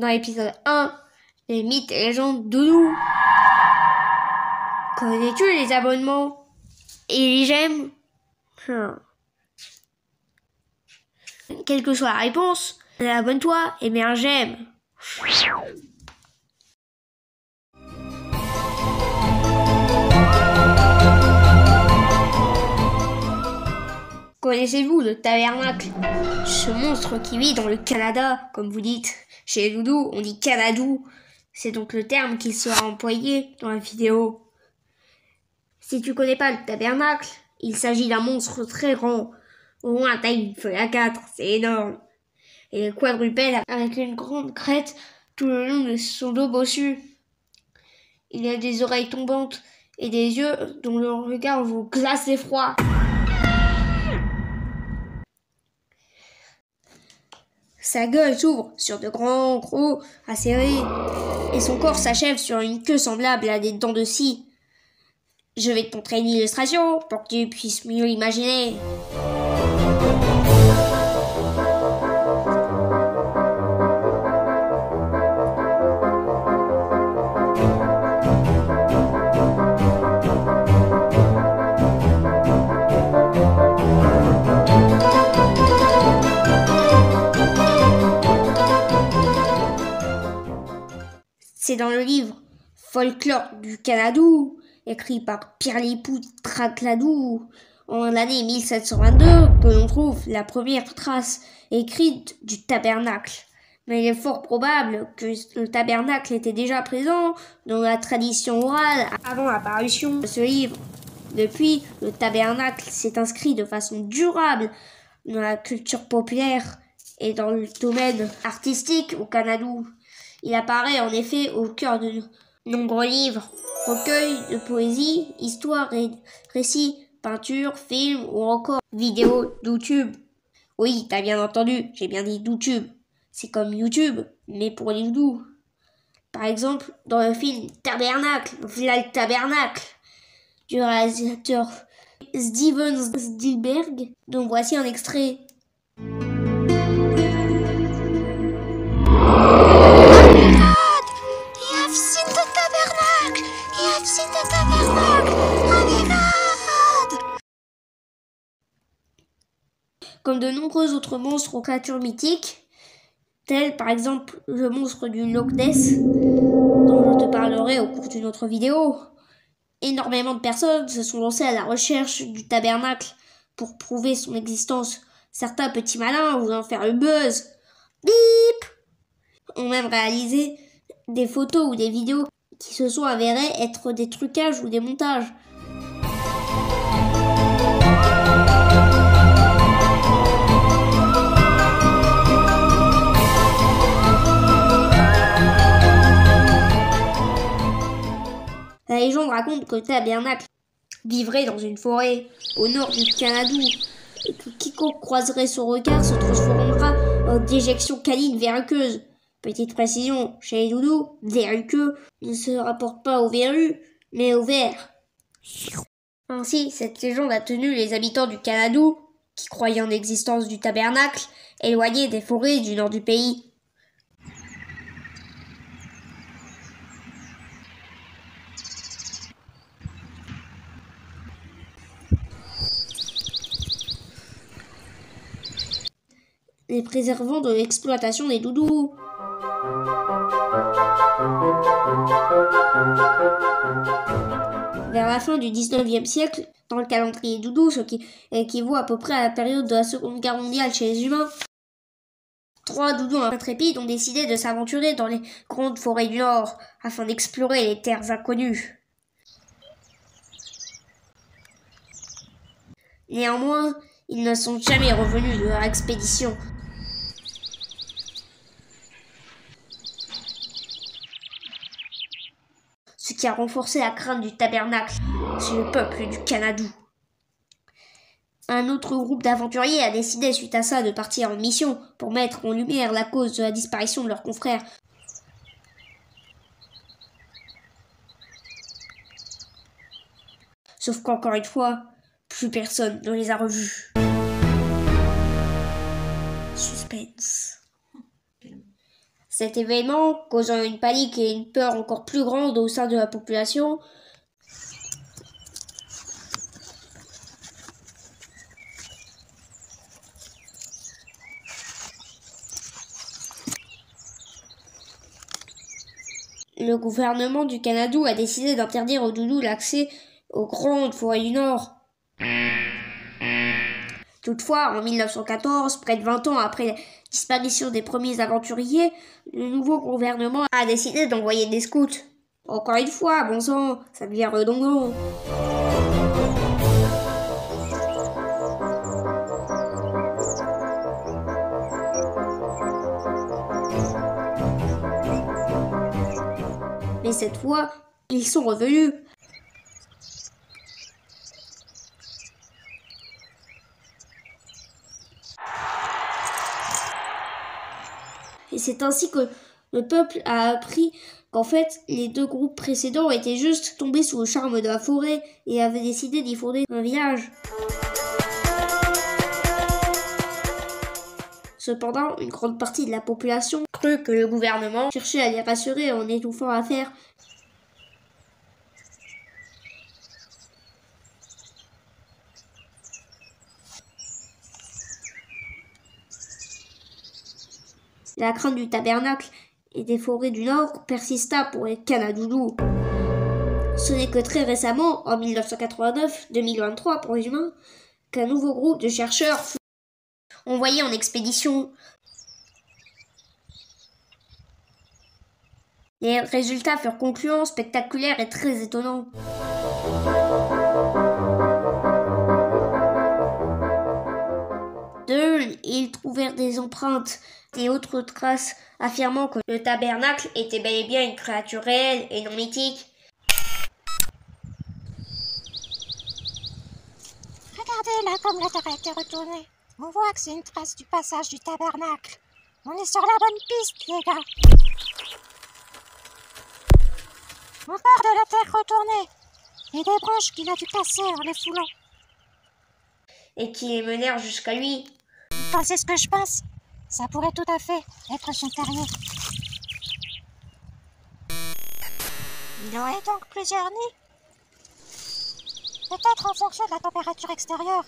dans l'épisode 1, les mythes et légendes Doudou. Connais-tu les abonnements et les j'aime? Quelle que soit la réponse, abonne-toi et mets un j'aime. Connaissez-vous le tabernacle? Ce monstre qui vit dans le Canada, comme vous dites. Chez Doudou, on dit Canadou. C'est donc le terme qui sera employé dans la vidéo. Si tu connais pas le tabernacle, il s'agit d'un monstre très grand, au moins à taille de feuille A4, c'est énorme. Il est quadrupède avec une grande crête tout le long de son dos bossu. Il a des oreilles tombantes et des yeux dont le regard vous glace d'effroi. Sa gueule s'ouvre sur de grands crocs acérés et son corps s'achève sur une queue semblable à des dents de scie. Je vais te montrer une illustration pour que tu puisses mieux l'imaginer. C'est dans le livre Folklore du Canadou, écrit par Pirlipou Tracladou, en l'année 1722, que l'on trouve la première trace écrite du tabernacle. Mais il est fort probable que le tabernacle était déjà présent dans la tradition orale avant l'apparition de ce livre. Depuis, le tabernacle s'est inscrit de façon durable dans la culture populaire et dans le domaine artistique au Canadou. Il apparaît en effet au cœur de nombreux livres, recueils de poésie, histoires et récits, peintures, films ou encore vidéos d'YouTube. Oui, t'as bien entendu, j'ai bien dit d'YouTube. C'est comme YouTube, mais pour les doudous. Par exemple, dans le film Tabernacle, v'là le tabernacle, du réalisateur Steven Spielberg, dont voici un extrait. Comme de nombreux autres monstres aux créatures mythiques, tels par exemple le monstre du Loch Ness, dont je te parlerai au cours d'une autre vidéo. Énormément de personnes se sont lancées à la recherche du tabernacle pour prouver son existence. Certains petits malins voulant faire le buzz, bip, ont même réalisé des photos ou des vidéos qui se sont avérées être des trucages ou des montages. La légende raconte que le tabernacle vivrait dans une forêt au nord du Canadou et que quiconque croiserait son regard se transformera en déjection canine verruqueuse. Petite précision, chez les doudous, verruqueux ne se rapporte pas aux verrues, mais aux vers. Ainsi, cette légende a tenu les habitants du Canadou, qui croyaient en l'existence du tabernacle, éloignés des forêts du nord du pays. Les préservant de l'exploitation des doudous. Vers la fin du 19e siècle, dans le calendrier doudou, ce qui équivaut à peu près à la période de la Seconde Guerre mondiale chez les humains, 3 doudous intrépides ont décidé de s'aventurer dans les grandes forêts du Nord afin d'explorer les terres inconnues. Néanmoins, ils ne sont jamais revenus de leur expédition. Ce qui a renforcé la crainte du tabernacle chez le peuple du Canadou. Un autre groupe d'aventuriers a décidé suite à ça de partir en mission pour mettre en lumière la cause de la disparition de leurs confrères. Sauf qu'encore une fois, plus personne ne les a revus. Suspense. Cet événement, causant une panique et une peur encore plus grande au sein de la population, le gouvernement du Canada a décidé d'interdire aux doudous l'accès aux grandes forêts du Nord. Toutefois, en 1914, près de 20 ans après la disparition des premiers aventuriers, le nouveau gouvernement a décidé d'envoyer des scouts. Encore une fois, bon sang, ça devient redondant. Mais cette fois, ils sont revenus. Et c'est ainsi que le peuple a appris qu'en fait, les deux groupes précédents étaient juste tombés sous le charme de la forêt et avaient décidé d'y fonder un village. Cependant, une grande partie de la population crut que le gouvernement cherchait à les rassurer en étouffant l'affaire. La crainte du tabernacle et des forêts du Nord persista pour les Canadoudous. Ce n'est que très récemment, en 1989-2023 pour les humains, qu'un nouveau groupe de chercheurs fut envoyé en expédition. Les résultats furent concluants, spectaculaires et très étonnants. Ils trouvèrent des empreintes et autres traces affirmant que le tabernacle était bel et bien une créature réelle et non mythique. Regardez là comme la terre a été retournée. On voit que c'est une trace du passage du tabernacle. On est sur la bonne piste, les gars. On part de la terre retournée et des branches qu'il a dû casser en les foulant. Et qui les menèrent jusqu'à lui. Enfin, c'est ce que je pense. Ça pourrait tout à fait être son terrier. Il aurait donc plusieurs nids. Peut-être en fonction de la température extérieure.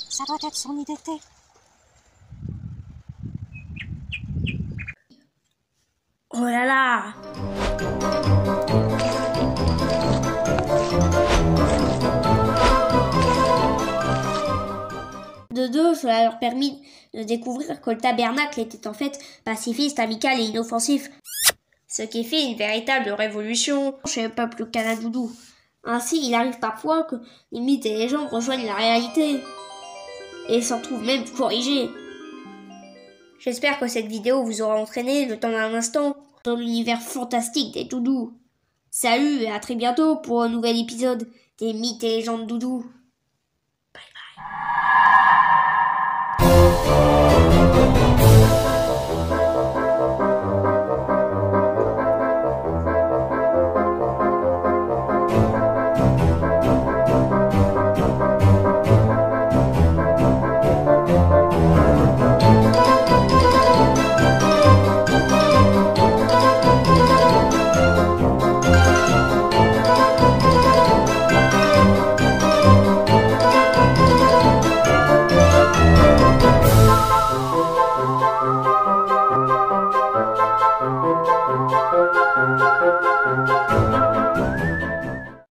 Ça doit être son nid d'été. Oh là là! De deux, cela leur permit de découvrir que le tabernacle était en fait pacifiste, amical et inoffensif. Ce qui fait une véritable révolution chez le peuple canadoudou. Ainsi, il arrive parfois que les mythes et les légendes rejoignent la réalité et s'en trouvent même corrigés. J'espère que cette vidéo vous aura entraîné le temps d'un instant dans l'univers fantastique des doudous. Salut et à très bientôt pour un nouvel épisode des mythes et légendes doudous. Bye bye.